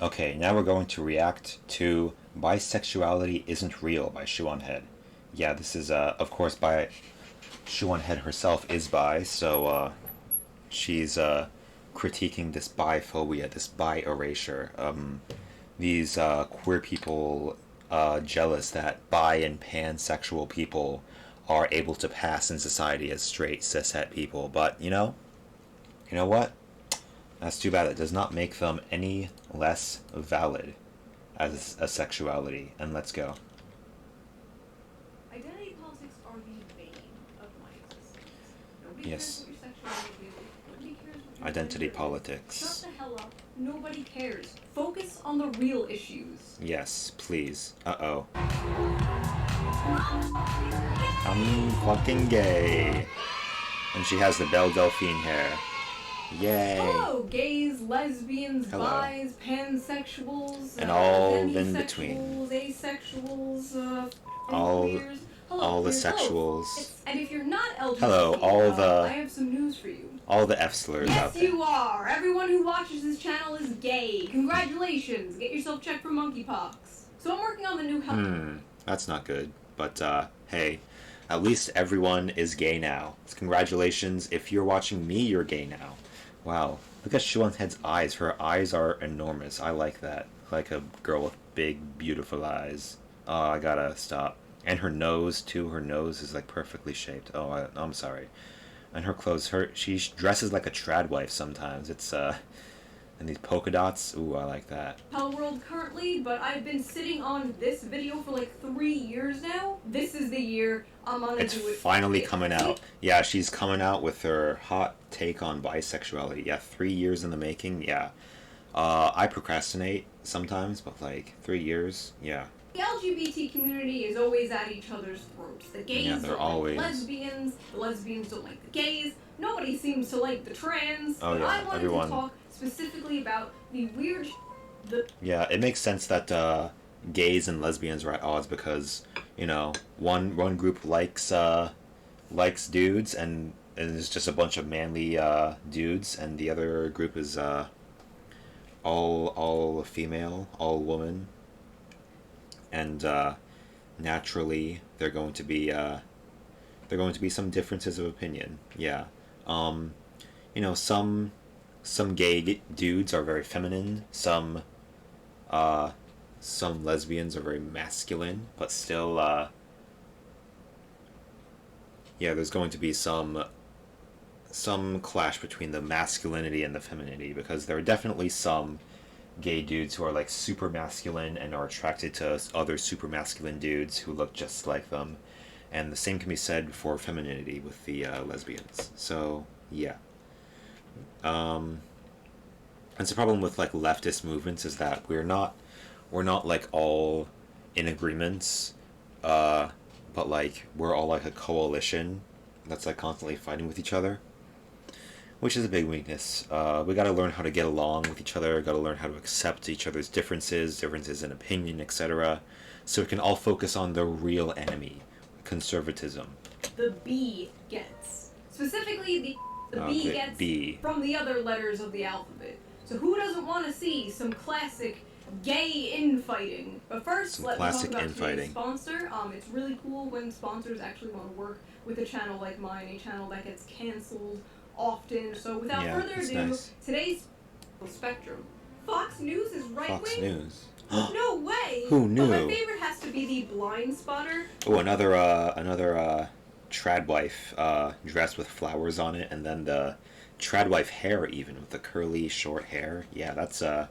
Okay, now we're going to react to Bisexuality Isn't Real by Head. Yeah, this is, of course, by Head herself is bi, so she's critiquing this biphobia, this bi erasure. These queer people jealous that bi and pansexual people are able to pass in society as straight cishet people, but you know what? That's too bad. It does not make them any less valid as a sexuality. And let's go. Identity politics are the bane of my existence. Nobody Yes. cares what your sexuality is. Nobody cares what your Identity gender is. politics. Shut the hell up. Nobody cares. Focus on the real issues. Yes, please. Uh-oh. I'm fucking gay. And she has the Belle Delphine hair. Yay. Hello, gays, lesbians, Hello. bis, pansexuals, And all in between. Asexuals, All- queers. Hello, all the queers. sexuals. And if you're not LGBT, Hello, all the- I have some news for you. All the F slurs out Yes, there. you are. Everyone who watches this channel is gay. Congratulations. Get yourself checked for monkeypox. So I'm working on the new health. That's not good. But, hey, at least everyone is gay now. Congratulations. If you're watching me, you're gay now. Wow. Look at Head's eyes. Her eyes are enormous. I like that. Like a girl with big, beautiful eyes. Oh, I gotta stop. And her nose, too. Her nose is, like, perfectly shaped. Oh, I'm sorry. And her clothes, she dresses like a trad wife sometimes. It's, and these polka dots. Ooh, I like that. Hell world currently, but I've been sitting on this video for like 3 years now. This is the year I'm gonna It's do it. finally coming out. Yeah, she's coming out with her hot take on bisexuality. Yeah, 3 years in the making. Yeah. I procrastinate sometimes, but like 3 years. Yeah. The LGBT community is always at each other's throats. The gays Yeah, they're don't always- like the lesbians don't like the gays, nobody seems to like the trans. Oh, but yeah, I wanted everyone- to talk specifically about the weird Yeah, it makes sense that gays and lesbians are at odds because one group likes dudes and is just a bunch of manly dudes, and the other group is all female, all woman, and naturally they're going to be some differences of opinion. Yeah, some gay dudes are very feminine. Some lesbians are very masculine, but still, yeah, there's going to be some clash between the masculinity and the femininity, because there are definitely some gay dudes who are like super masculine and are attracted to other super masculine dudes who look just like them, and the same can be said for femininity with the lesbians. So yeah. That's the problem with like leftist movements, is that we're not like all in agreements, but like we're all like a coalition that's like constantly fighting with each other, which is a big weakness. We gotta learn how to get along with each other, gotta learn how to accept each other's differences in opinion, etc., so we can all focus on the real enemy, conservatism. the B gets. Specifically the B the gets B. from the other letters of the alphabet. So who doesn't want to see some classic gay infighting? But first, Some let me talk classic about infighting. today's sponsor. It's really cool when sponsors actually want to work with a channel like mine, a channel that gets canceled often. So without Yeah, further that's ado, nice. today's Spectrum. Fox News is right Fox wing? News. No way! Who knew? But my favorite has to be the Blind Spotter. Oh, another trad wife dressed with flowers on it, and then the trad wife hair, even with the curly short hair. Yeah, that's a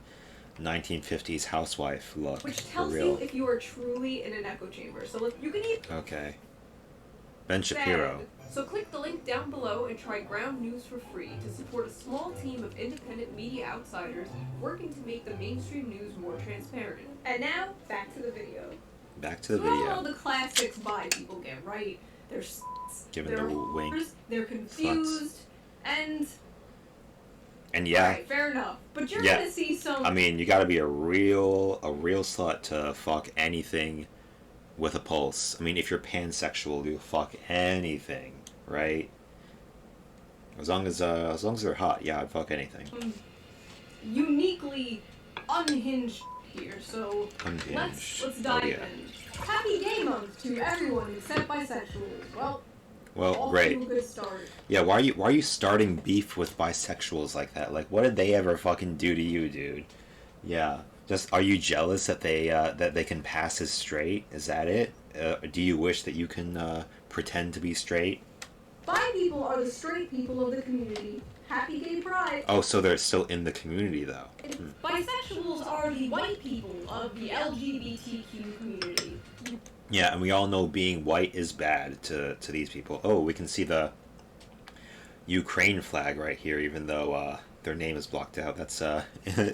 1950s housewife look. Which for tells real. you if you are truly in an echo chamber. So look, you can eat Okay. Ben Shapiro. So click the link down below and try Ground News for free to support a small team of independent media outsiders working to make the mainstream news more transparent. And now, back to the video. Back to the We all video. know the classics bi people get, right? They're Giving they're the wink. whores, they're confused, and And yeah, alright, fair enough. But you're Yeah. gonna see some I mean, you gotta be a real slut to fuck anything with a pulse. I mean, if you're pansexual, you'll fuck anything, right? As long as they're hot, yeah, I'd fuck anything. uniquely unhinged here, so Unhinged. let's dive yeah. in. Happy Gay Month to everyone except bisexuals. Well, off great. to a good start. Yeah, why are you starting beef with bisexuals like that? Like, what did they ever fucking do to you, dude? Yeah. Just are you jealous that they can pass as straight? Is that it? Do you wish that you can pretend to be straight? Bi people are the straight people of the community. Happy Gay Pride. Oh, so they're still in the community though. Bisexuals are the white people of the LGBTQ community. Yeah, and we all know being white is bad to these people. Oh, we can see the Ukraine flag right here, even though their name is blocked out. That's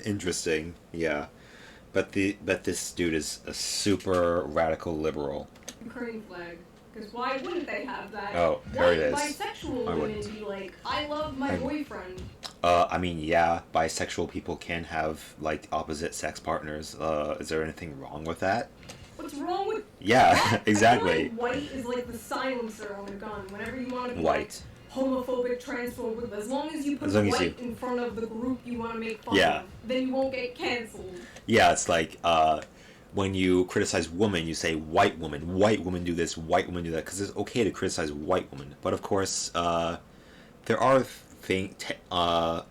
interesting. Yeah, but this dude is a super radical liberal. Ukraine flag. Because why wouldn't they have that? Oh, there it is. Bisexual women be like, I love my boyfriend. I mean, yeah, bisexual people can have like opposite sex partners. Is there anything wrong with that? What's wrong with Yeah, that? exactly. I feel like white is like the silencer on a gun. Whenever you want to be White. Like, homophobic, transphobic, as long as you put white in front of the group you want to make fun of, then you won't get cancelled. Yeah, it's like when you criticize women, you say white women do this, white women do that, because it's okay to criticize white women. But of course, there are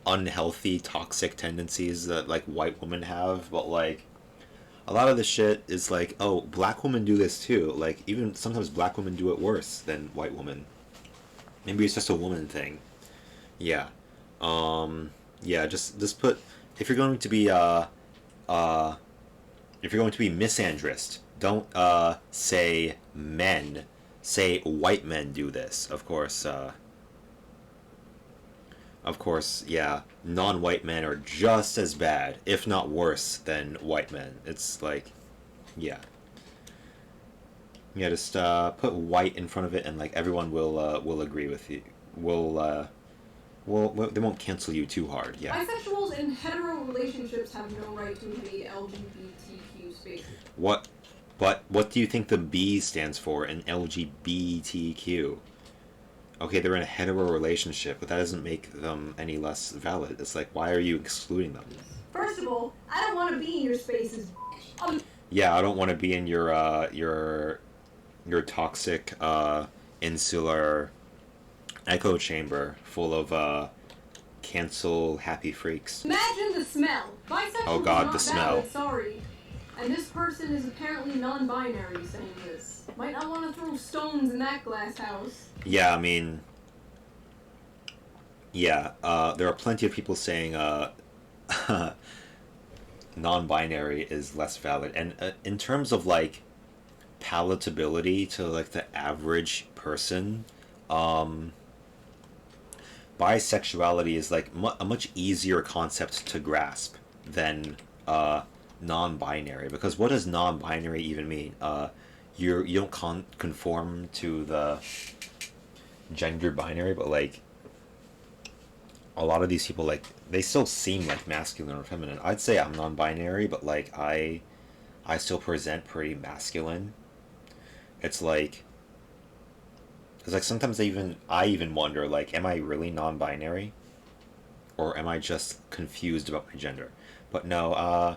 unhealthy, toxic tendencies that like white women have, but like a lot of the shit is like, oh, black women do this too. Like even sometimes black women do it worse than white women. Maybe it's just a woman thing. Yeah. Yeah, just put if you're going to be misandrist, don't say men. Say white men do this. Of course, yeah. Non-white men are just as bad, if not worse, than white men. It's like, yeah. Yeah, just put white in front of it, and like everyone will agree with you. They won't cancel you too hard. Yeah. Bisexuals in hetero relationships have no right to invade LGBTQ spaces. What do you think the B stands for in LGBTQ? Okay, they're in a hetero relationship, but that doesn't make them any less valid. It's like, why are you excluding them? First of all, I don't want to be in your spaces. Yeah, I don't want to be in your toxic insular echo chamber full of cancel happy freaks. Imagine the smell. Bisexual oh God, not the smell. Valid, sorry. And this person is apparently non-binary saying this. Might not want to throw stones in that glass house. Yeah, I mean, yeah, there are plenty of people saying non-binary is less valid, and in terms of like palatability to like the average person, bisexuality is like a much easier concept to grasp than non-binary, because what does non-binary even mean? You don't conform to the gender binary, but like a lot of these people, like, they still seem like masculine or feminine. I'd say I'm non-binary, but like I still present pretty masculine. It's like sometimes I even wonder, like, am I really non-binary, or am I just confused about my gender? But no,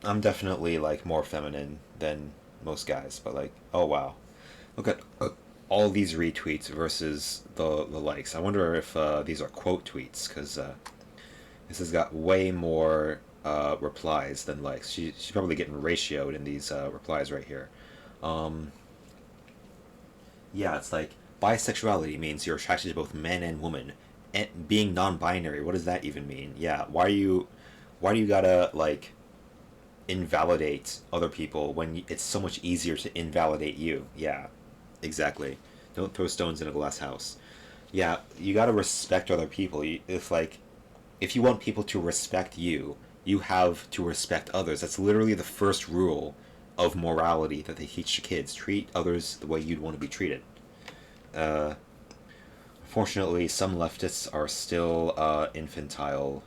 I'm definitely like more feminine than most guys. But like, oh wow, look at all these retweets versus the likes. I wonder if these are quote tweets, because this has got way more replies than likes. She's probably getting ratioed in these replies right here. Yeah, it's like bisexuality means you're attracted to both men and women. And being non-binary, what does that even mean? Yeah, why do you gotta like invalidate other people when it's so much easier to invalidate you? Yeah, exactly. Don't throw stones in a glass house. Yeah, you gotta respect other people. If you want people to respect you, you have to respect others. That's literally the first rule of morality that they teach to kids. Treat others the way you'd want to be treated. Fortunately, some leftists are still infantile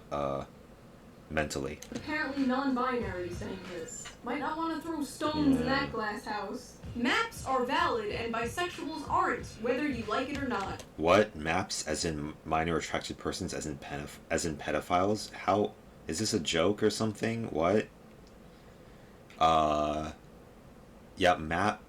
mentally. Apparently non-binary saying this. Might not want to throw stones in that glass house. Maps are valid and bisexuals aren't, whether you like it or not. What? Maps as in minor attracted persons as in pedophiles? How Is this a joke or something? What? Uh, yeah, map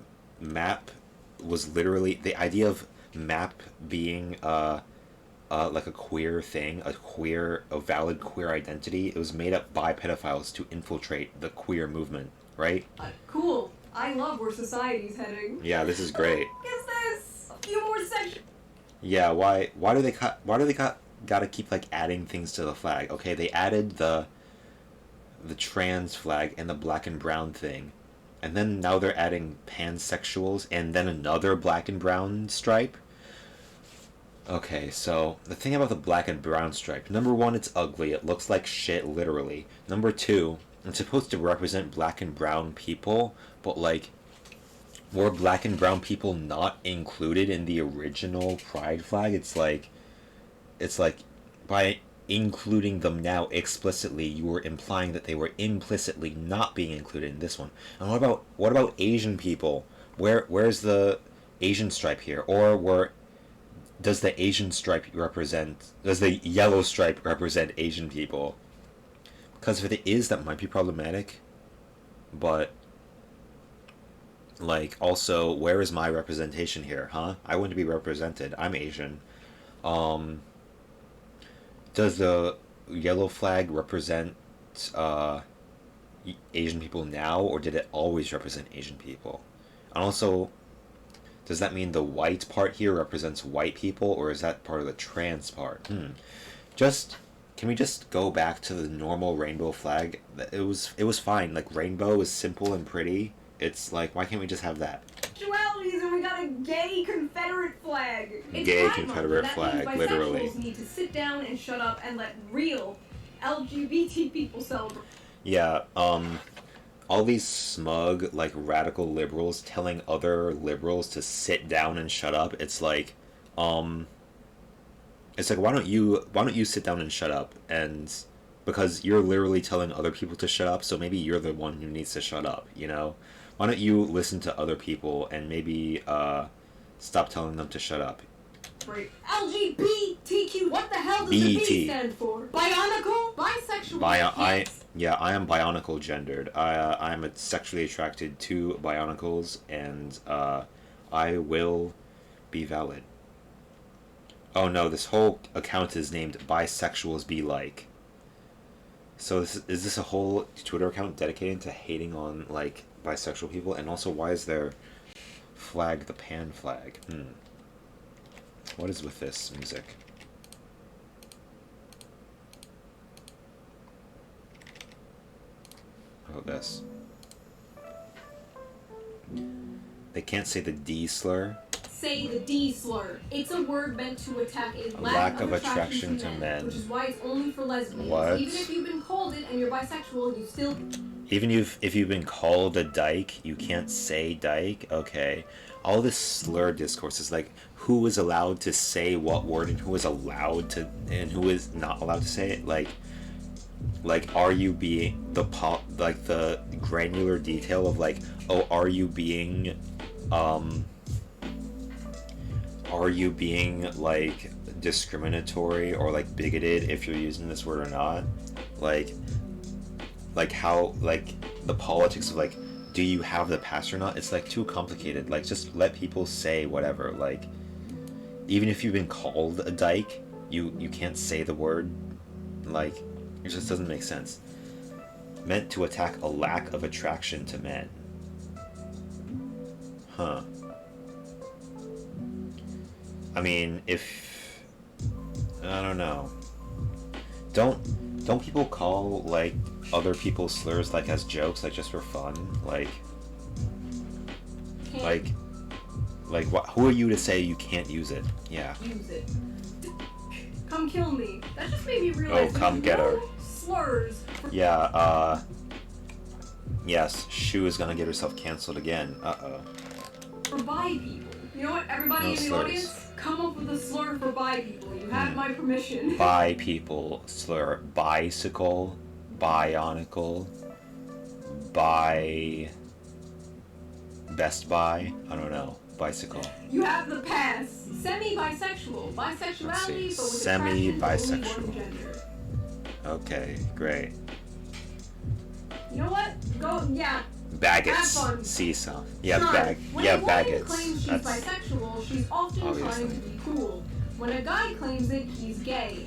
was literally the idea of map being like a queer thing, a valid queer identity. It was made up by pedophiles to infiltrate the queer movement, right? Cool. I love where society's heading. Yeah, this is great. Is this a few more sections? Yeah, why do they gotta keep like adding things to the flag? Okay, they added the trans flag and the black and brown thing. And then now they're adding pansexuals and then another black and brown stripe. Okay, so the thing about the black and brown stripe, number one, it's ugly. It looks like shit, literally. Number two, it's supposed to represent black and brown people, but like, were black and brown people not included in the original pride flag? It's like by including them now explicitly, you were implying that they were implicitly not being included in this one. And what about Asian people? Where's the Asian stripe here? Or does the yellow stripe represent Asian people? Because if it is, that might be problematic. But like, also, where is my representation here, huh? I wouldn't be represented. I'm Asian. Does the yellow flag represent Asian people now, or did it always represent Asian people? And also, does that mean the white part here represents white people, or is that part of the trans part? Can we just go back to the normal rainbow flag? It was fine. Like, rainbow is simple and pretty. It's like, why can't we just have that? Dualities, and we got a gay Confederate flag. Gay Confederate flag, literally. Bisexuals need to sit down and shut up and let real LGBT people celebrate. Yeah, all these smug, like, radical liberals telling other liberals to sit down and shut up. It's like, why don't you sit down and shut up? And because you're literally telling other people to shut up, so maybe you're the one who needs to shut up, you know? Why don't you listen to other people and maybe stop telling them to shut up? Right. LGBTQ. What the hell does the B stand for? Bionicle? Bisexual? I am bionicle gendered. I am sexually attracted to bionicles, and I will be valid. Oh no, this whole account is named Bisexuals Be Like. So is this a whole Twitter account dedicated to hating on, like, bisexual people? And also, why is their flag the pan flag? What is with this music? Oh, this. They can't say the D slur. Say the D slur. It's a word meant to attack a lack of attraction to men. Which is why it's only for lesbians. What? Even if you've been called it and you're bisexual, you still... Even if you've been called a dyke, you can't say dyke? Okay. All this slur discourse is like, who is allowed to say what word and who is allowed to, and who is not allowed to say it? Like, are you being the granular detail of, like, oh, are you being like discriminatory or like bigoted if you're using this word or not? Like how, like, the politics of, like, do you have the pass or not? It's like too complicated. Like, just let people say whatever. Like, even if you've been called a dyke, you can't say the word. Like, it just doesn't make sense. Meant to attack a lack of attraction to men. Huh. I mean, I don't know. Don't people call, like, other people's slurs, like, as jokes, like, just for fun? Like, who are you to say you can't use it? Yeah. Use it. Come kill me. That just made me realize. Oh, come get her. Slurs. Yeah, yes, Shu is gonna get herself canceled again. Uh-oh. For bi people. You know what, everybody No in the slurs. audience, come up with a slur for bi people. You have my permission. Bi people slur. Bicycle, bionicle, Best Buy. I don't know. Bicycle. You have the pass. Semi-bisexual. Bisexuality, but with Semi-bisexual. attraction to only one gender. Okay, great. You know what? Go, yeah. Baggets. Have fun. Seesaw. Yeah, Son, when a woman baggets. claims she's bisexual, she's often obviously trying to be cool. When a guy claims it, he's gay.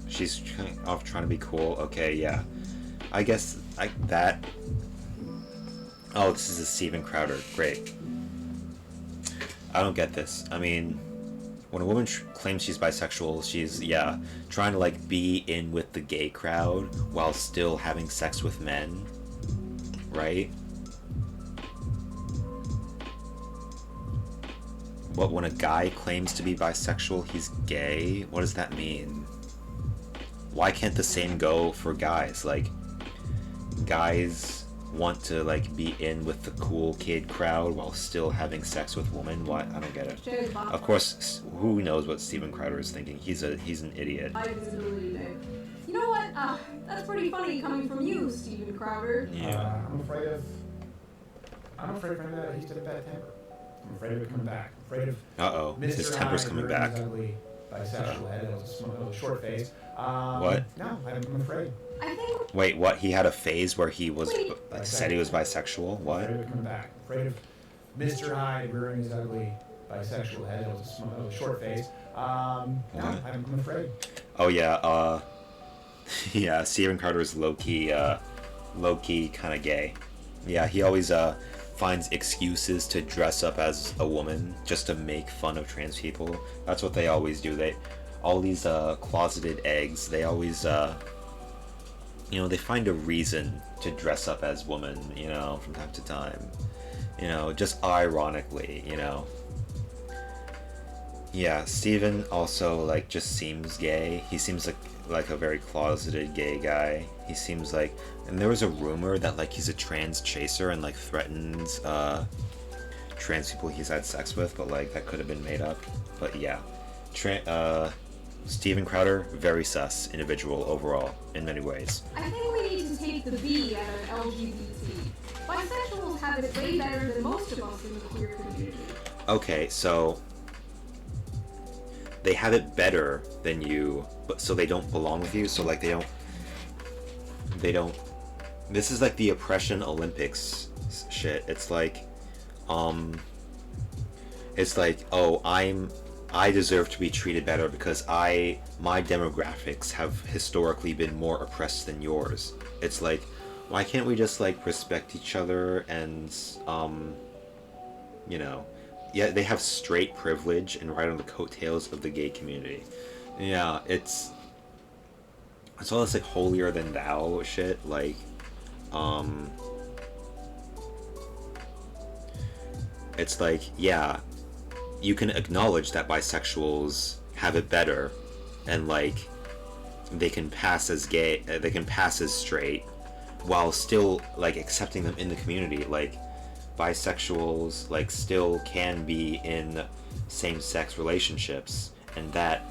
She's trying to be cool. Okay, yeah. I guess that. Oh, this is a Steven Crowder. Great. I don't get this. I mean, when a woman claims she's bisexual, she's, yeah, trying to, like, be in with the gay crowd while still having sex with men. Right? But when a guy claims to be bisexual, he's gay? What does that mean? Why can't the same go for guys? Like, guys want to, like, be in with the cool kid crowd while still having sex with women? What? I don't get it. Of course, who knows what Steven Crowder is thinking? He's an idiot. You know what? That's pretty funny coming from you, Steven Crowder. Yeah. I'm afraid that he's got a bad temper. I'm afraid of it coming back. I'm afraid of Uh-oh. His temper's coming back. Ugly, bisexual head, a short face. What? No, I'm afraid. I think. Wait, what? He had a phase where he was said he was bisexual? I'm What? afraid of it coming back. I'm afraid of Mr. Hyde rearing his ugly bisexual head, a short face. No, I'm afraid. Oh yeah, yeah, Steven Crowder is low-key kind of gay. Yeah, he always finds excuses to dress up as a woman just to make fun of trans people. That's what they always do. All these closeted eggs, they always they find a reason to dress up as women, from time to time. Just ironically, Yeah, Steven also, like, just seems gay. He seems like a very closeted gay guy. He seems like, and there was a rumor that, like, he's a trans chaser and, like, threatens trans people he's had sex with, but, like, that could have been made up. But yeah, Steven Crowder, very sus individual overall in many ways. I think we need to take the B out of LGBT. Bisexuals have it way better than most of us in the queer community. Okay, so they have it better than you, but so they don't belong with you. So, like, they don't. This is like the oppression Olympics shit. It's like, oh, I deserve to be treated better because my demographics have historically been more oppressed than yours. It's like, why can't we just, like, respect each other and yeah, they have straight privilege and ride on the coattails of the gay community. Yeah, it's all this, like, holier than thou shit. Like, it's like, yeah, you can acknowledge that bisexuals have it better, and, like, they can pass as gay, they can pass as straight, while still, like, accepting them in the community. Like, bisexuals, like, still can be in same-sex relationships, and that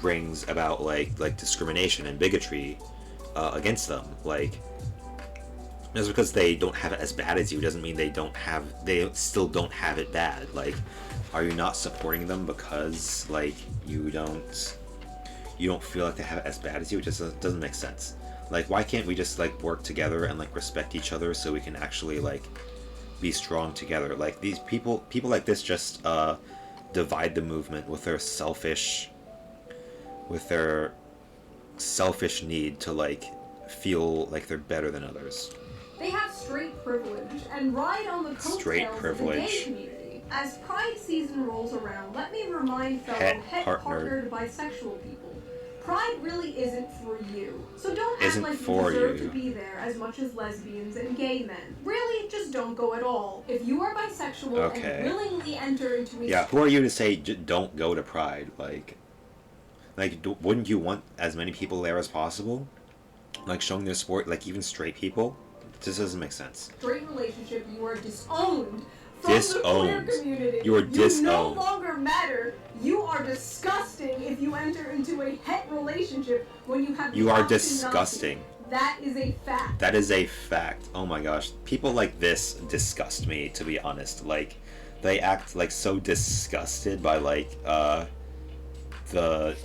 brings about like discrimination and bigotry against them. Like, just because they don't have it as bad as you doesn't mean they still don't have it bad. Like, are you not supporting them because, like, you don't feel like they have it as bad as you? It just doesn't make sense. Like, why can't we just, like, work together and, like, respect each other so we can actually, like, be strong together? Like, these people like this just divide the movement with their selfish need to, like, feel like they're better than others. They have straight privilege and ride on the coattails of the gay community. As Pride season rolls around, let me remind fellow het-partnered bisexual people, Pride really isn't for you. So don't act like you deserve to be there as much as lesbians and gay men. Really, just don't go at all. If you are bisexual and willingly enter into a... Yeah, who are you to say don't go to Pride? Like, wouldn't you want as many people there as possible? Like, showing their support, like, even straight people? This doesn't make sense. Straight relationship, you are disowned from the queer community. You are disowned. You no longer matter. You are disgusting if you enter into a het relationship when you have... You are disgusting. That is a fact. That is a fact. Oh my gosh. People like this disgust me, to be honest. Like, they act, like, so disgusted by, like, the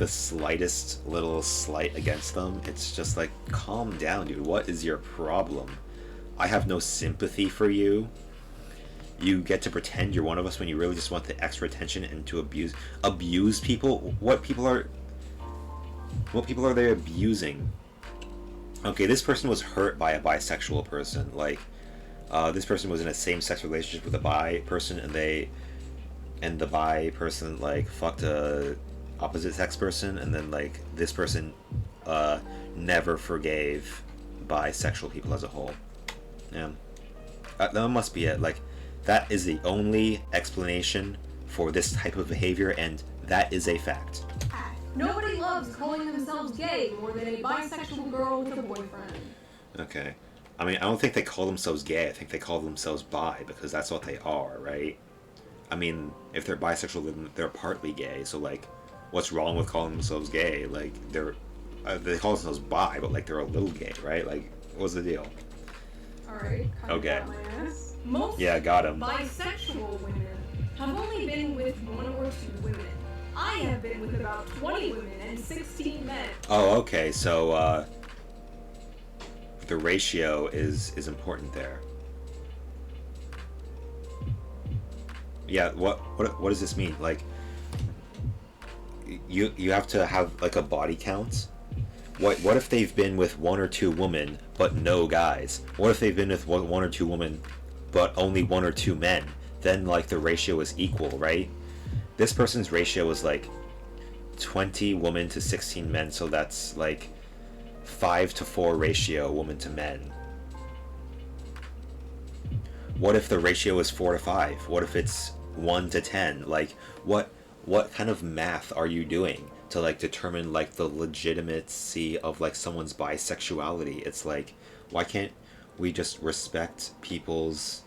slightest little slight against them, it's just like, calm down, dude. What is your problem? I have no sympathy for you. You get to pretend you're one of us when you really just want the extra attention and to abuse people. What people are they abusing? Okay, this person was hurt by a bisexual person. Like, this person was in a same-sex relationship with a bi person, and the bi person like fucked a opposite sex person, and then like this person never forgave bisexual people as a whole. Yeah, that must be it. Like, that is the only explanation for this type of behavior, and that is a fact. Nobody loves calling themselves gay more than a bisexual girl with a boyfriend. Okay. I mean, I don't think they call themselves gay. I think they call themselves bi, because that's what they are, right? I mean, if they're bisexual, then they're partly gay. So, like, what's wrong with calling themselves gay? Like, they call themselves bi, but, like, they're a little gay, right? Like, what's the deal? Alright. Okay. Most got him. bisexual women have only been with 1 or 2 women. I have been with about 20 women and 16 men. Oh, okay. So, the ratio is important there. Yeah. What does this mean? Like, you have to have like a body count. What if they've been with 1 or 2 women but no guys? What if they've been with 1 or 2 women but only 1 or 2 men? Then like the ratio is equal, right? This person's ratio is like 20 women to 16 men, so that's like 5-to-4 ratio women to men. What if the ratio is 4-to-5? What if it's 1-to-10? Like, what kind of math are you doing to like determine like the legitimacy of like someone's bisexuality? It's like, why can't we just respect people's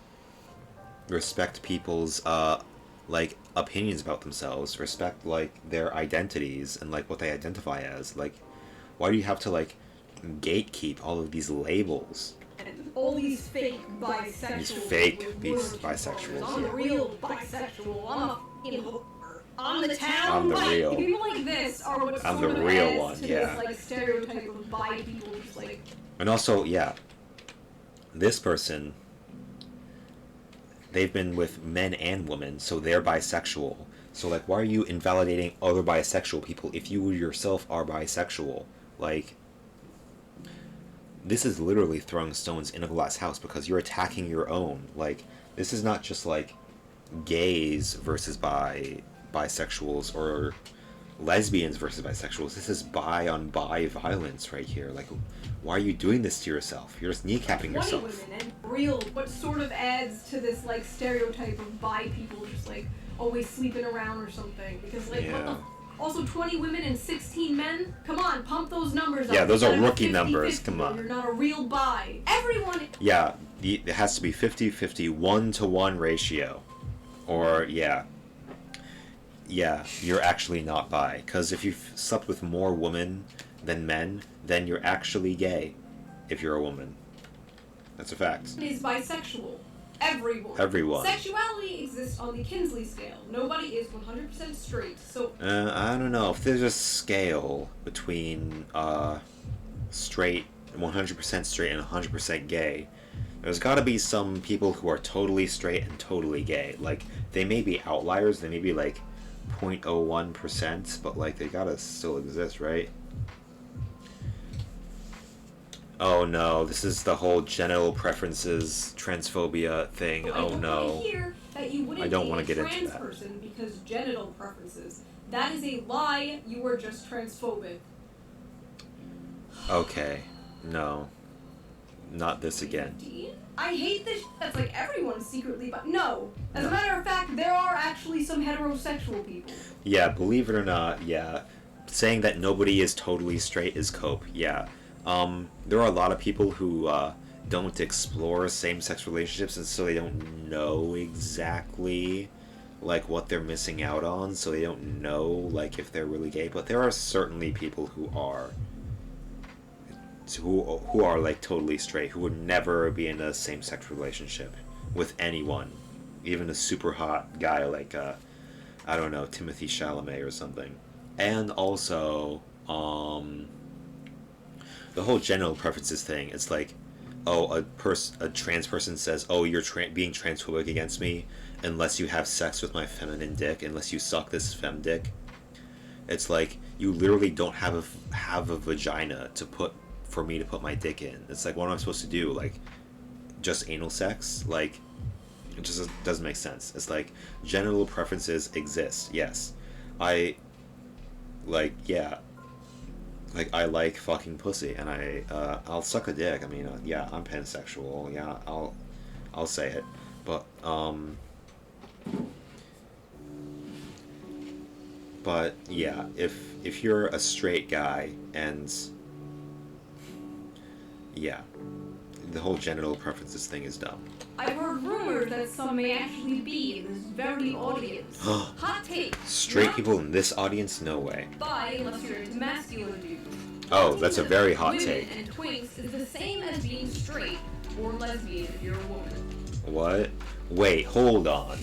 like opinions about themselves, respect like their identities and like what they identify as? Like, why do you have to like gatekeep all of these labels? And all these fake bisexuals. These fake bisexuals. I'm the Yeah. real bisexual. I'm the town. I'm the real. People like this are what I'm sort the of real adds one, to yeah. this like stereotype of bi people just like. And also, yeah, this person, they've been with men and women, so they're bisexual. So like, why are you invalidating other bisexual people if you yourself are bisexual? Like, this is literally throwing stones in a glass house because you're attacking your own. Like, this is not just like gays versus bisexuals or lesbians versus bisexuals. This is bi on bi violence right here. Like, why are you doing this to yourself? You're just kneecapping 20 yourself. women and real, what sort of adds to this like stereotype of bi people just like always sleeping around or something? Because like what the. Also, 20 women and 16 men? Come on, pump those numbers up. Yeah, those are You gotta rookie 50-50, numbers, come on. You're not a real bi. Everyone... Yeah, it has to be 50-50, 1-to-1 ratio. Or, yeah, you're actually not bi. Because if you've slept with more women than men, then you're actually gay if you're a woman. That's a fact. Is bisexual. Everyone. Everyone. Sexuality exists on the Kinsley scale. Nobody is 100% straight, so... I don't know. If there's a scale between straight, 100% straight and 100% gay, there's got to be some people who are totally straight and totally gay. Like, they may be outliers. They may be like 0.01%, but like they gotta still exist, right? Oh no, this is the whole genital preferences transphobia thing. Oh no. I don't want to get into that. Person because genital preferences. That is a lie. You are just transphobic. Okay. No. Not this again. I hate this. That's like everyone secretly, but no. As a matter of fact, there are actually some heterosexual people. Yeah, believe it or not, yeah. Saying that nobody is totally straight is cope, yeah. There are a lot of people who don't explore same-sex relationships, and so they don't know exactly like what they're missing out on, so they don't know like if they're really gay. But there are certainly people who are like totally straight, who would never be in a same-sex relationship with anyone, even a super hot guy like I don't know, Timothy Chalamet or something. And also, the whole genital preferences thing, it's like, oh, a trans person says, oh, you're being transphobic against me unless you have sex with my feminine dick, unless you suck this fem dick. It's like, you literally don't have a vagina for me to put my dick in. It's like, what am I supposed to do? Like, just anal sex? Like, it just doesn't make sense. It's like, genital preferences exist, yes. I like fucking pussy, and I'll suck a dick. I mean, yeah, I'm pansexual. Yeah, I'll say it. But yeah, if you're a straight guy, and yeah, the whole genital preferences thing is dumb. I've heard rumors that some may actually be in this very audience. Hot take. Straight people in this audience? No way. Bi, unless you're into masculine dudes. Oh, that's a very hot take. Women and twinks is the same as being straight or lesbian if you're a woman. What? Wait, hold on.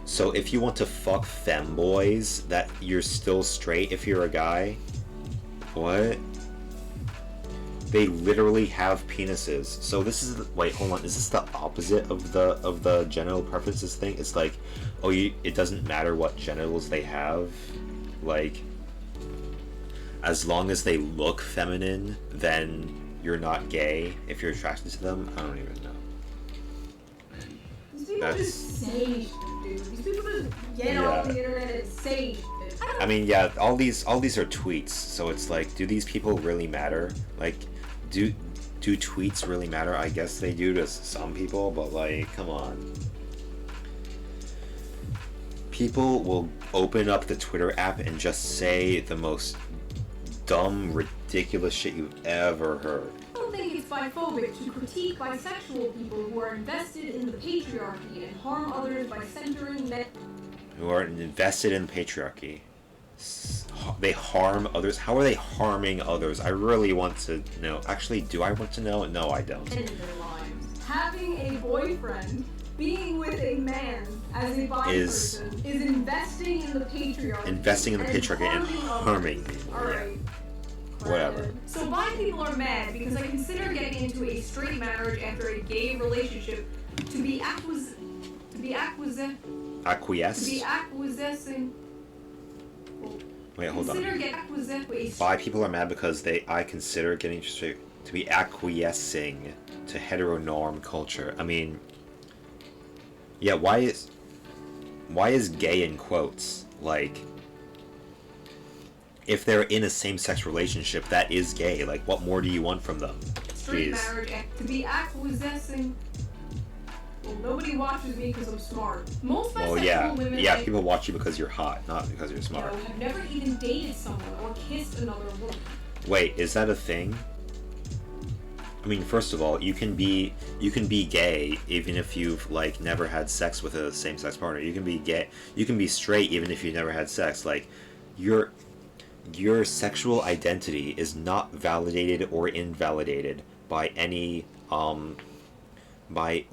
So if you want to fuck femboys, that you're still straight if you're a guy? What? They literally have penises. So this is wait, hold on. Is this the opposite of the genital preferences thing? It's like, oh, it doesn't matter what genitals they have. Like, as long as they look feminine, then you're not gay if you're attracted to them. I don't even know. These people just say shit, dude. These people just get on the internet and say shit. I mean, yeah, all these are tweets. So it's like, do these people really matter? Like, do tweets really matter? I guess they do to some people, but like, come on. People will open up the Twitter app and just say the most dumb, ridiculous shit you've ever heard. I don't think it's biphobic to critique bisexual people who are invested in the patriarchy and harm others by centering men. Who are invested in patriarchy. They harm others? How are they harming others? I really want to know. Actually, do I want to know? No, I don't. In their lives. Having a boyfriend, being with a man as a bi person, is investing in the patriarchy. Investing in the patriarchy and harming people. Alright. Yeah. Whatever. So bi people are mad because I consider getting into a straight marriage after a gay relationship to be acquiescing. Wait, hold on. Bi people are mad because I consider getting straight to be acquiescing to heteronorm culture. I mean, yeah, why is gay in quotes? Like, if they're in a same-sex relationship, that is gay. Like, what more do you want from them? Straight marriage to be acquiescing. Well, nobody watches me because I'm smart. Most bisexual women. Yeah, people watch you because you're hot, not because you're smart. Have never even dated someone or kissed another woman. Wait, is that a thing? I mean, first of all, you can be gay even if you've like never had sex with a same-sex partner. You can be gay. You can be straight even if you've never had sex. Like, your sexual identity is not validated or invalidated by any by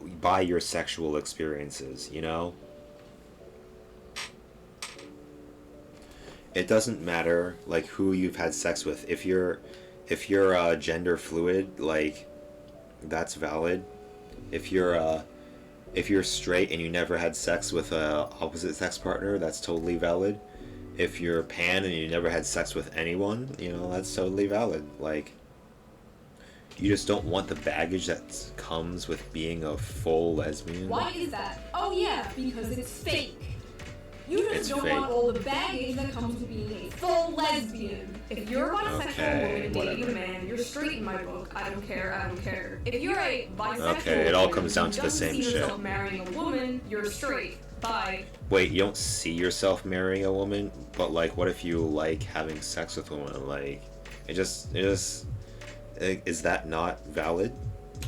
your sexual experiences, you know? It doesn't matter like who you've had sex with. If you're gender fluid, like, that's valid. If you're straight and you never had sex with a opposite sex partner, that's totally valid. If you're pan and you never had sex with anyone, you know, that's totally valid. Like, you just don't want the baggage that comes with being a full lesbian. Why is that? Oh yeah, because it's fake. You just don't want all the baggage that comes with being a full lesbian. If you're a bisexual woman dating a man, you're straight in my book. I don't care. If you're a bisexual it all comes down to the same shit. You don't see yourself marrying a woman, you're straight. Bye. Wait, you don't see yourself marrying a woman? But like, what if you like having sex with a woman? Like, it just is that not valid?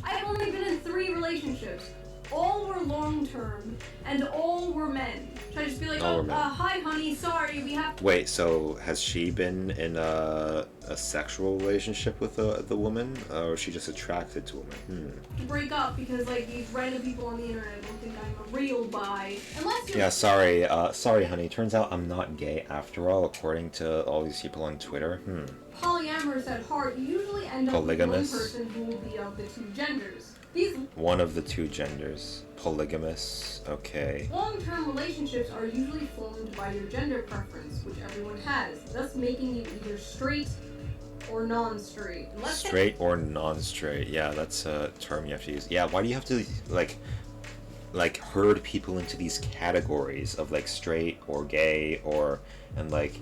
I've only been in 3 relationships. All were long-term, and all were men. Should I just be like, hi honey, sorry, we have to... Wait, so has she been in a sexual relationship with the woman, or is she just attracted to women? To break up because like these random people on the internet don't think I'm a real bi. Unless you're... Yeah, sorry honey, turns out I'm not gay after all, according to all these people on Twitter. Polyamorous at heart, you usually end up with one person who will be of the two genders. One of the two genders. Polygamous. Okay. Long-term relationships are usually formed by your gender preference, which everyone has, thus making you either straight or non-straight. Straight or non-straight. Yeah, that's a term you have to use. Yeah, why do you have to like herd people into these categories of like straight or gay and like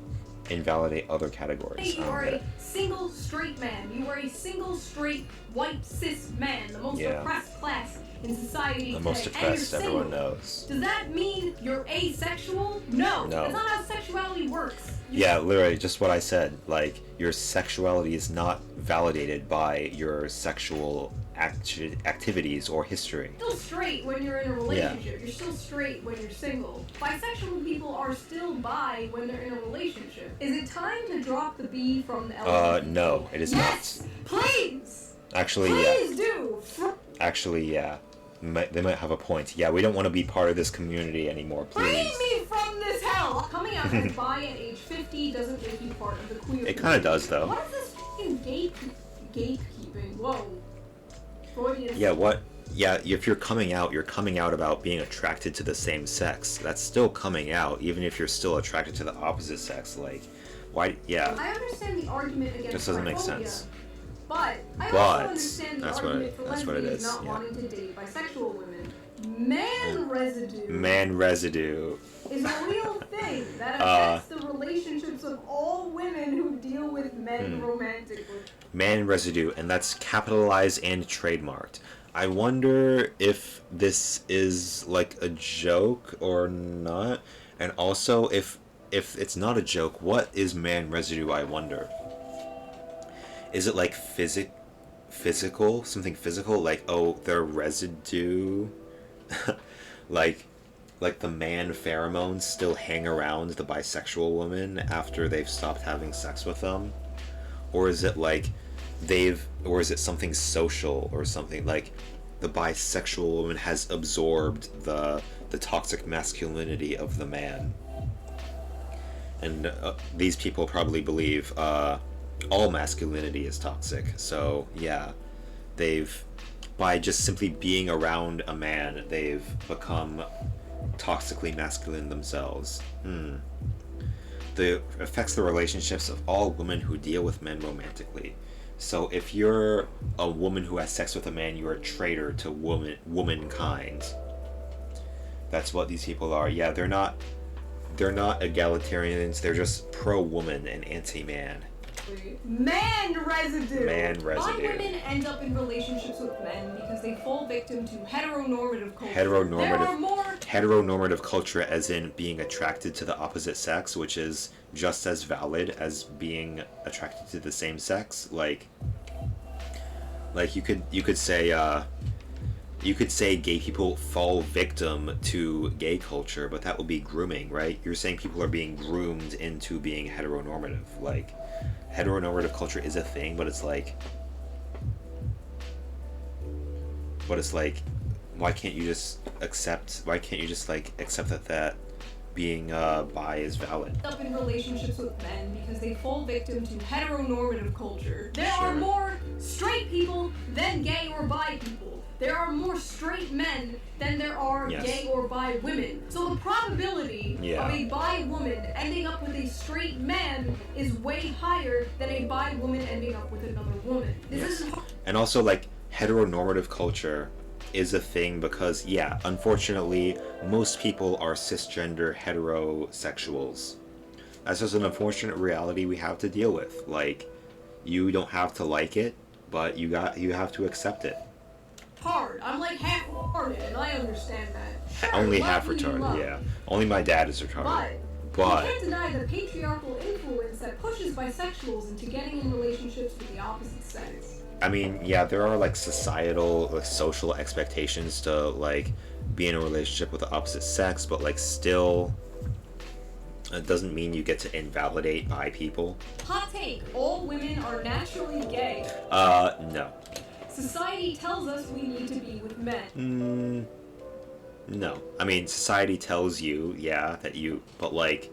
invalidate other categories? Hey, you are a single straight man. You are a single straight white cis man, the most oppressed class in society. The most oppressed, everyone knows. Does that mean you're asexual? No. That's not how sexuality works. Yeah, literally, just what I said. Like, your sexuality is not validated by your sexual activities or history. You're still straight when you're in a relationship. You're still straight when you're single. Bisexual people are still bi when they're in a relationship. Is it time to drop the B from the LGBT? No, it is not. Yes, please! Actually, please do! Actually, yeah. They might have a point. Yeah, we don't want to be part of this community anymore, please. Free me from this hell! Coming out as bi at age 50 doesn't make you part of the queer community. It kind of does, though. What is this fucking gatekeeping? Whoa. Freudian. Yeah, what? Yeah, if you're coming out about being attracted to the same sex. That's still coming out, even if you're still attracted to the opposite sex. Like, why? Yeah. I understand the argument against just doesn't make sense. But I also understand the argument for lesbians not wanting to date bisexual women. Man residue is a real thing that affects the relationships of all women who deal with men romantically. Man residue, and that's capitalized and trademarked. I wonder if this is like a joke or not, and also if it's not a joke, what is man residue? I wonder. Is it like physical? Something physical? Like, oh, their residue? like the man pheromones still hang around the bisexual woman after they've stopped having sex with them? Or is it like or is it something social or something? Like the bisexual woman has absorbed the toxic masculinity of the man. And these people probably believe all masculinity is toxic. So yeah, by just simply being around a man, they've become toxically masculine themselves. It affects the relationships of all women who deal with men romantically. So if you're a woman who has sex with a man, you're a traitor to womankind. That's what these people are. Yeah, they're not egalitarians, they're just pro-woman and anti-man. Man residue. Why women end up in relationships with men because they fall victim to heteronormative culture. Heteronormative culture, as in being attracted to the opposite sex, which is just as valid as being attracted to the same sex. Like you could say gay people fall victim to gay culture, but that would be grooming, right? You're saying people are being groomed into being heteronormative. Like, heteronormative culture is a thing, but it's like, why can't you just accept that being bi is valid? Up in relationships with men because they fall victim to heteronormative culture. There are more straight people than gay or bi people. There are more straight men than there are gay or bi women. So the probability of a bi woman ending up with a straight man is way higher than a bi woman ending up with another woman. This isn't. And also, like, heteronormative culture is a thing because, unfortunately, most people are cisgender heterosexuals. That's just an unfortunate reality we have to deal with. Like, you don't have to like it, but you have to accept it. Hard. I'm like half retarded, and I understand that. Sure, only half retarded, yeah. Only my dad is retarded. But you can't deny the patriarchal influence that pushes bisexuals into getting in relationships with the opposite sex. I mean, yeah, there are like societal, like, social expectations to like be in a relationship with the opposite sex, but like still, it doesn't mean you get to invalidate bi people. Hot take, all women are naturally gay. No. Society tells us we need to be with men. No. I mean, society tells you, yeah, that you, but like,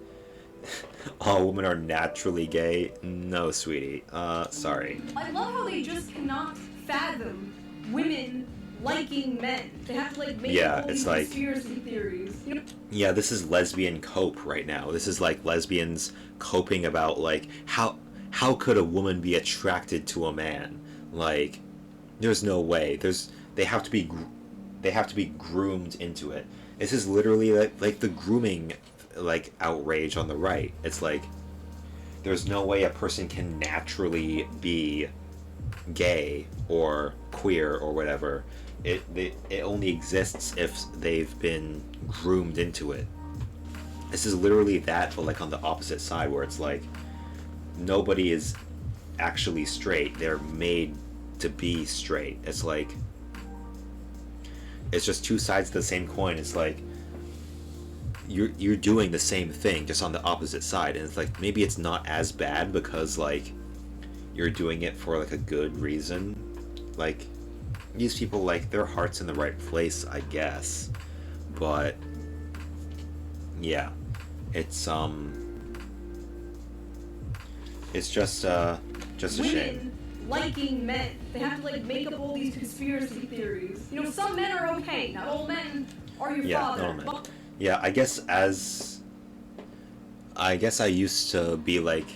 all women are naturally gay? No, sweetie. Sorry. I love how they just cannot fathom women liking men. They have to like make all these conspiracy theories. You know? Yeah, this is lesbian cope right now. This is like lesbians coping about like how could a woman be attracted to a man? Like, there's no way. They have to be groomed into it. This is literally like the grooming like outrage on the right. It's like there's no way a person can naturally be gay or queer or whatever. It only exists if they've been groomed into it. This is literally that, but like on the opposite side, where it's like nobody is actually straight. They're made to be straight. It's like it's just two sides of the same coin. It's like you're doing the same thing, just on the opposite side, and it's like maybe it's not as bad because like you're doing it for like a good reason. Like, these people, like, their heart's in the right place, I guess, but yeah, it's just a shame. Liking men. They have to like make up all these conspiracy theories. You know, some men are okay. Not all men are your father. Not all men. Yeah, I guess I used to be like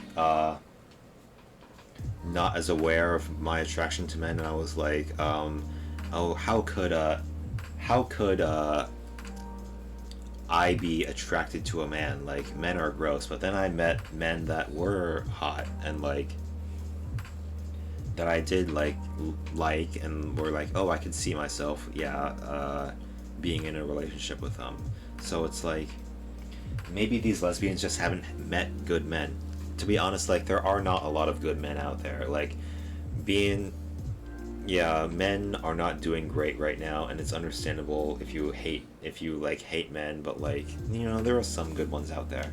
not as aware of my attraction to men, and I was like, oh, how could I be attracted to a man? Like, men are gross. But then I met men that were hot and like that I did like and were like, oh, I could see myself, being in a relationship with them. So it's like maybe these lesbians just haven't met good men. To be honest, like, there are not a lot of good men out there. Like, men are not doing great right now, and it's understandable if you hate men, but like, you know, there are some good ones out there.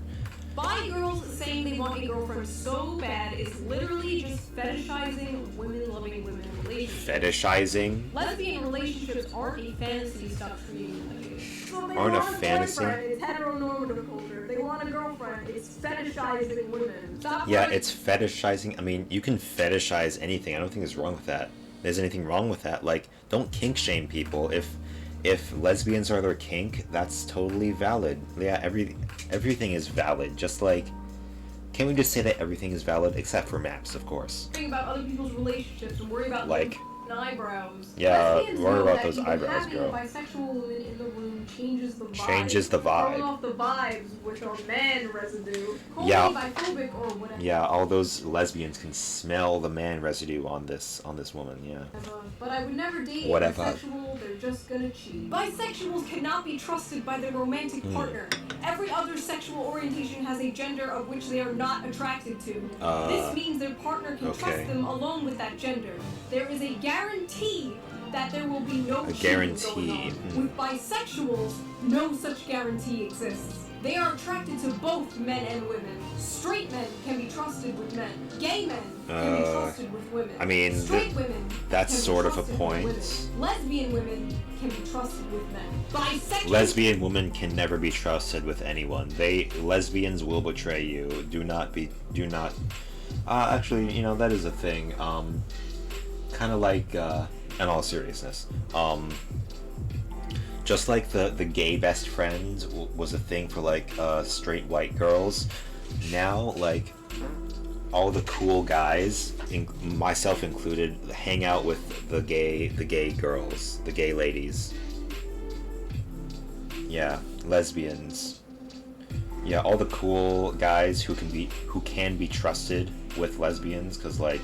Bi girls saying they want a girlfriend so bad is literally just fetishizing women loving women relationships. Fetishizing? Lesbian relationships aren't a fantasy, stop treating like it. So they aren't a want fantasy? It's heteronormative culture. They want a girlfriend. It's fetishizing women. It's fetishizing. I mean, you can fetishize anything. I don't think there's wrong with that. There's anything wrong with that. Like, don't kink shame people. If lesbians are their kink, that's totally valid. Yeah, everything is valid. Just like, can we just say that everything is valid except for maps, of course? Worry about other people's relationships and worry about like eyebrows. Yeah, worry about those eyebrows, girl. Having a bisexual woman in the room changes the vibe. Changes the vibe. Throwing off the vibes, which are man residue. Call Yeah. me biphobic or whatever. Yeah, all those lesbians can smell the man residue on this woman. Yeah. But I would never date a bisexual. They're just gonna cheat. Bisexuals cannot be trusted by their romantic partner. Every other sexual orientation has a gender of which they are not attracted to. This means their partner can trust them alone with that gender. There is a guarantee that there will be no cheating going on. With bisexuals, no such guarantee exists. They are attracted to both men and women. Straight men can be trusted with men. Gay men can be trusted with women. I mean, straight women that's can sort be of a trusted point. with women. Lesbian women can be trusted with men. Bisexual Lesbian women can never be trusted with anyone. Lesbians will betray you. Do not. Actually, you know, that is a thing. Kind of like, in all seriousness, just like the gay best friend was a thing for like straight white girls. Now, like, all the cool guys, myself included, hang out with the gay girls, the gay ladies. Yeah, lesbians. Yeah, all the cool guys who can be trusted with lesbians, because like,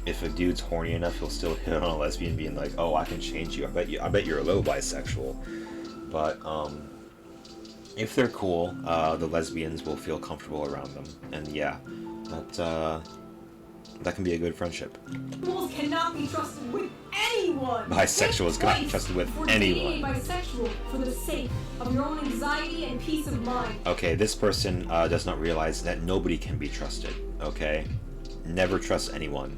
if a dude's horny enough, he'll still hit on a lesbian, being like, "Oh, I can change you. I bet you're a little bisexual." But if they're cool, the lesbians will feel comfortable around them, and yeah, That can be a good friendship. Bisexuals cannot be trusted with anyone. Bisexuals cannot be trusted with anyone. Dating a bisexual for the sake of your own anxiety and peace of mind. Okay, this person does not realize that nobody can be trusted. Okay, never trust anyone.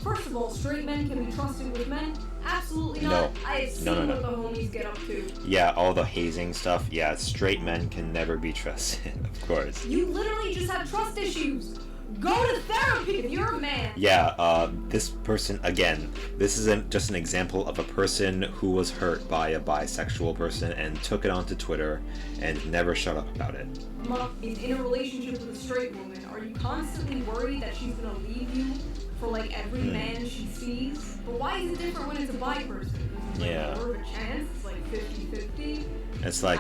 First of all, straight men can be trusted with men. Absolutely not. No. I've seen No. what the homies get up to. Yeah, all the hazing stuff. Yeah, straight men can never be trusted. Of course. You literally just have trust issues. Go to therapy if you're a man. Yeah, this person, again, this is just an example of a person who was hurt by a bisexual person and took it onto Twitter and never shut up about it. Is in a relationship with a straight woman. Are you constantly worried that she's gonna leave you for like every man she sees? But why is it different when it's a bi person? Is it like more of a chance? It's like 50-50? It's like,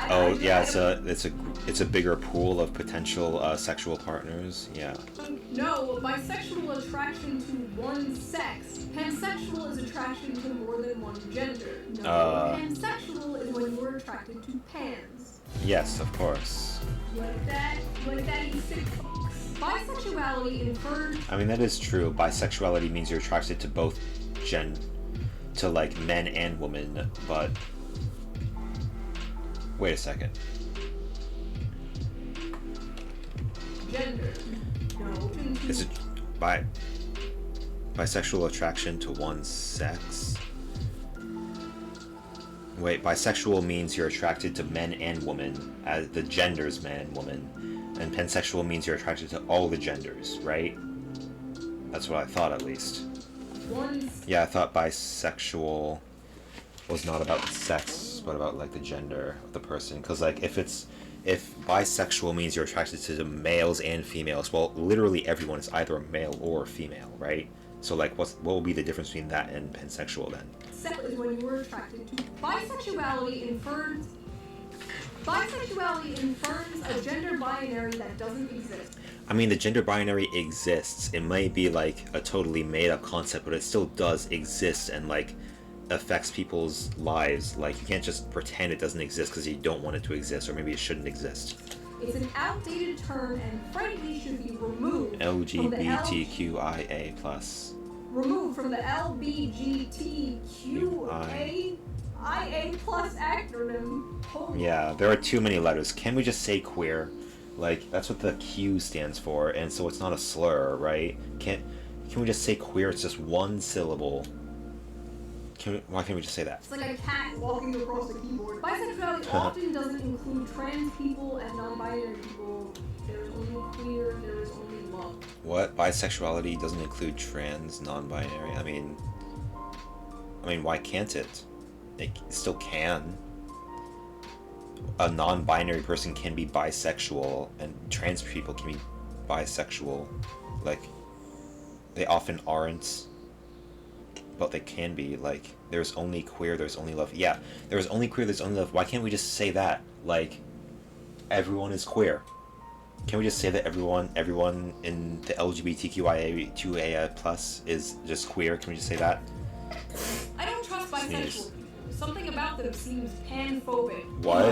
it's a bigger pool of potential sexual partners. Yeah. No, bisexual attraction to one sex. Pansexual is attraction to more than one gender. No, pansexual is when you're attracted to pans. Yes, of course. Like that, you sick fucks. Bisexuality infers. I mean, that is true. Bisexuality means you're attracted to both to like men and women, but wait a second. Gender. No. Is it bisexual attraction to one sex? Wait, bisexual means you're attracted to men and women, as the genders man and woman, and pansexual means you're attracted to all the genders, right? That's what I thought, at least. Yeah, I thought bisexual was not about sex, but about like the gender of the person. Because like if bisexual means you're attracted to the males and females, well, literally everyone is either a male or a female, right? So like what will be the difference between that and pansexual then? Sex is when you were attracted to. Bisexuality infers a gender binary that doesn't exist. I mean, the gender binary exists. It might be like a totally made up concept, but it still does exist and like affects people's lives. Like you can't just pretend it doesn't exist because you don't want it to exist, or maybe it shouldn't exist. It's an outdated term and frankly should be removed. LGBTQIA+. Removed from the LBGTQIA+ acronym. Holy Yeah, there are too many letters. Can we just say queer? Like that's what the Q stands for, and so it's not a slur, right? Can we just say queer? It's just one syllable. Why can't we just say that? It's like a cat walking across a keyboard. Bisexuality often doesn't include trans people and non-binary people. There is only queer, there is only love. What? Bisexuality doesn't include trans, non-binary? I mean, why can't it? It still can. A non-binary person can be bisexual, and trans people can be bisexual. Like, they often aren't, but they can be. Like, there's only queer, there's only love. Yeah, there's only queer, there's only love. Why can't we just say that? Like, everyone is queer. Can we just say that everyone in the LGBTQIA+, is just queer? Can we just say that? I don't trust bisexual people. Something about them seems panphobic. What?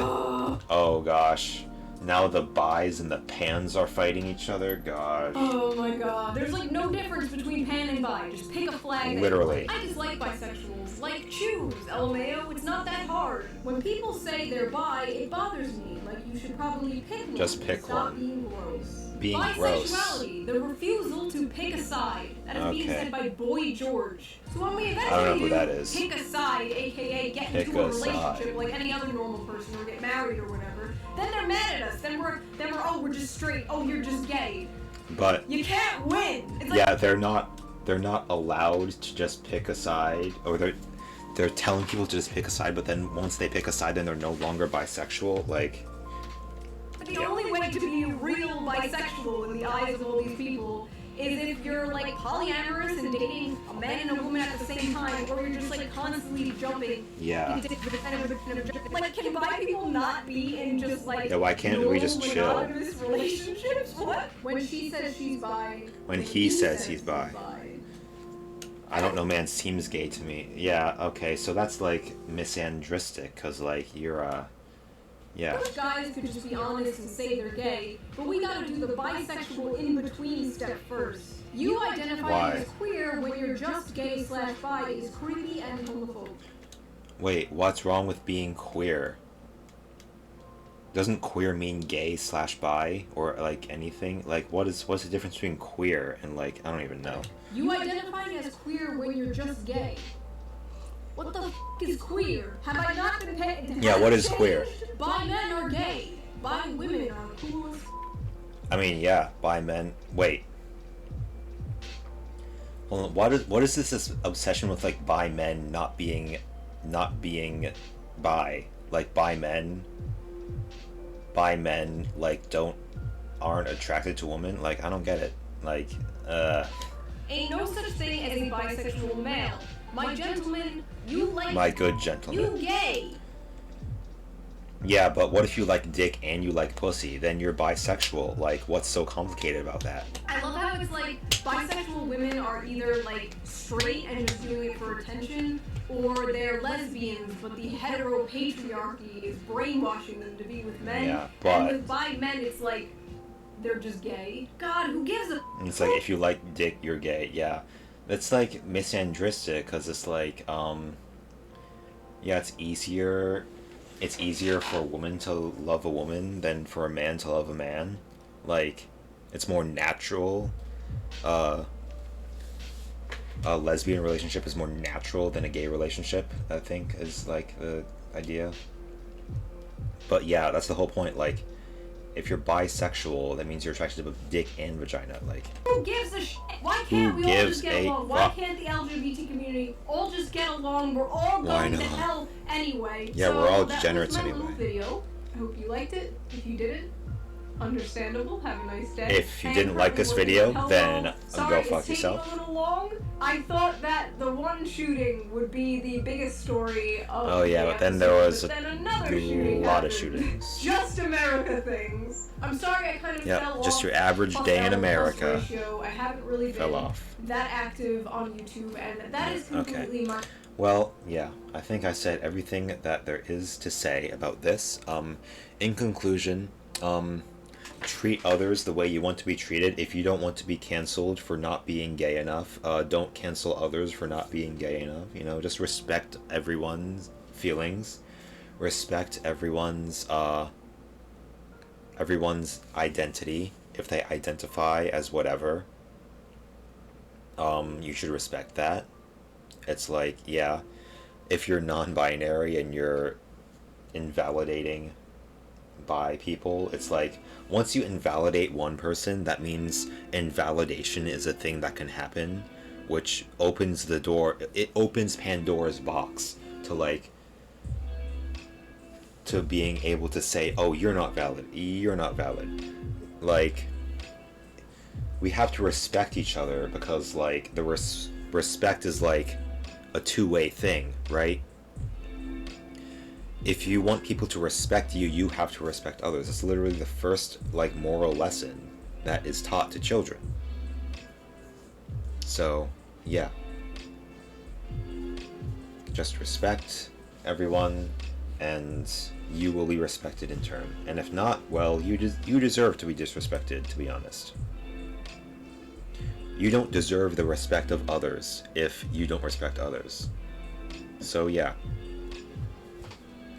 Oh gosh. Now the bis and the pans are fighting each other? Gosh. Oh my god. There's like no difference between pan and bi. Just pick a flag. Literally. I dislike bisexuals. Like, choose, LMAO. It's not that hard. When people say they're bi, it bothers me. Like, you should probably pick one. Just pick Stop one. being gross. Being gross. Bisexuality, the refusal to pick a side. That is being said by Boy George. So when we I don't know eventually who that is. pick a side, aka get Pick into a a relationship side. like any other normal person or get married or whatever, then they're mad at us. Then we're we're just straight. Oh, you're just gay. But You can't win. It's like, yeah, they're not allowed to just pick a side, or they're telling people to just pick a side, but then once they pick a side, then they're no longer bisexual. Like, the only way to be real bisexual in the eyes of all these people is if you're like polyamorous and dating a man and a woman at the same time, or you're just like constantly jumping. Yeah. Like, can bi people not be in just like Yeah, why can't we just chill? monogamous relationships? What? When she says she's bi. When he says he's bi. I don't know, man, seems gay to me. Yeah, okay, so that's like misandristic, because like you're Yeah. Most guys could just be honest and say they're gay, but we gotta do the bisexual in-between step first. You identifying as queer when you're just gay/bi is creepy and homophobic. Wait, what's wrong with being queer? Doesn't queer mean gay/bi or like anything? Like what's the difference between queer and like I don't even know. You identifying as queer when you're just gay. What the f is queer? Have I not been paying? Yeah, what is queer? Bi men are gay. Bi women are coolest. I mean, yeah, bi men. Wait. Hold on, what is this obsession with like bi men not being bi? Like bi men like aren't attracted to women? Like I don't get it. Like Ain't no such thing as a bisexual male. My gentleman, you like... My good gentleman. You gay. Yeah, but what if you like dick and you like pussy? Then you're bisexual. Like, what's so complicated about that? I love how it's like, bisexual women are either like straight and just doing it for attention, or they're lesbians, but the heteropatriarchy is brainwashing them to be with men. Yeah, but... And with bi men, it's like, they're just gay. God, who gives a... It's like, if you like dick, you're gay. Yeah. It's like misandristic, because it's like, yeah, it's easier for a woman to love a woman than for a man to love a man. Like, it's more natural. A lesbian relationship is more natural than a gay relationship, I think, is like the idea. But yeah, that's the whole point. Like, if you're bisexual, that means you're attracted to dick and vagina. Like, who gives a shit? Why can't we all just get along? Why can't the LGBT community all just get along? We're all going to hell anyway. Yeah, so we're all that degenerates was my anyway. Little video. I hope you liked it. If you didn't, understandable. Have a nice day. If you didn't like this video, then go fuck yourself. Sorry, it's taking a little long. I thought that the one shooting would be the biggest story of Oh yeah, but then there was a lot of shootings. Just America things. I'm sorry I kind of fell off. Just your average day in America. I haven't really been that active on YouTube, and that is completely my... Well, yeah, I think I said everything that there is to say about this. In conclusion, treat others the way you want to be treated. If you don't want to be canceled for not being gay enough, don't cancel others for not being gay enough. You know, just respect everyone's feelings, respect everyone's identity. If they identify as whatever, you should respect that. It's like, yeah, if you're non-binary and you're invalidating bi people, it's like, once you invalidate one person, that means invalidation is a thing that can happen, which opens the door, it opens Pandora's box to like, to being able to say, oh, you're not valid. Like, we have to respect each other because like the respect is like a two-way thing, right? If you want people to respect you, you have to respect others. It's literally the first like moral lesson that is taught to children. So, yeah. Just respect everyone and you will be respected in turn. And if not, well, you deserve to be disrespected, to be honest. You don't deserve the respect of others if you don't respect others. So, yeah.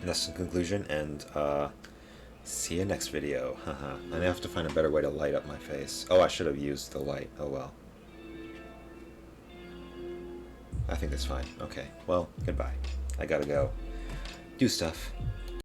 That's the conclusion, and see you next video. Haha. I have to find a better way to light up my face. Oh, I should have used the light. Oh well. I think that's fine. Okay. Well, goodbye. I gotta go do stuff.